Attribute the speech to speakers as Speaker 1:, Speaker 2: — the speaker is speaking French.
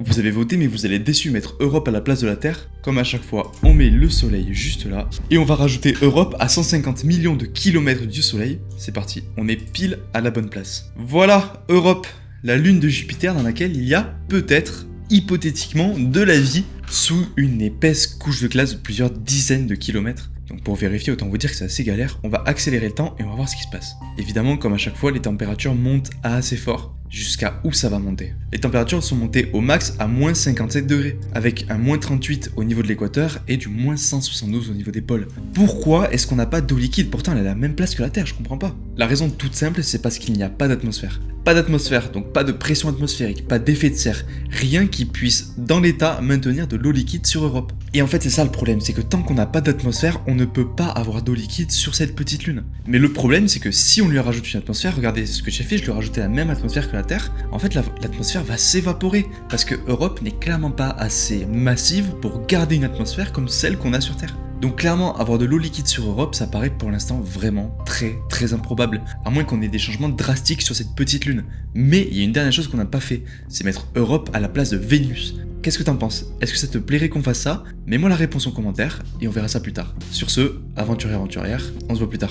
Speaker 1: Vous avez voté mais vous allez déçu mettre Europe à la place de la Terre. Comme à chaque fois, on met le soleil juste là. Et on va rajouter Europe à 150 millions de kilomètres du soleil. C'est parti, on est pile à la bonne place. Voilà, Europe, la lune de Jupiter dans laquelle il y a peut-être, hypothétiquement, de la vie sous une épaisse couche de glace de plusieurs dizaines de kilomètres. Donc pour vérifier, autant vous dire que c'est assez galère, on va accélérer le temps et on va voir ce qui se passe. Évidemment, comme à chaque fois, les températures montent assez fort. Jusqu'à où ça va monter? Les températures sont montées au max à moins 57 degrés, avec un moins 38 au niveau de l'équateur et du moins 172 au niveau des pôles. Pourquoi est-ce qu'on n'a pas d'eau liquide? Pourtant elle est à la même place que la Terre, je comprends pas. La raison toute simple, c'est parce qu'il n'y a pas d'atmosphère. Pas d'atmosphère, donc pas de pression atmosphérique, pas d'effet de serre, rien qui puisse, dans l'état, maintenir de l'eau liquide sur Europe. Et en fait, c'est ça le problème, c'est que tant qu'on n'a pas d'atmosphère, on ne peut pas avoir d'eau liquide sur cette petite lune. Mais le problème, c'est que si on lui rajoute une atmosphère, regardez ce que j'ai fait, je lui ai rajouté la même atmosphère que la Terre, en fait, l'atmosphère va s'évaporer, parce que Europe n'est clairement pas assez massive pour garder une atmosphère comme celle qu'on a sur Terre. Donc clairement, avoir de l'eau liquide sur Europe, ça paraît pour l'instant vraiment très improbable, à moins qu'on ait des changements drastiques sur cette petite lune. Mais il y a une dernière chose qu'on n'a pas fait, c'est mettre Europe à la place de Vénus. Qu'est-ce que t'en penses? Est-ce que ça te plairait qu'on fasse ça? Mets-moi la réponse en commentaire, et on verra ça plus tard. Sur ce, aventurier, on se voit plus tard.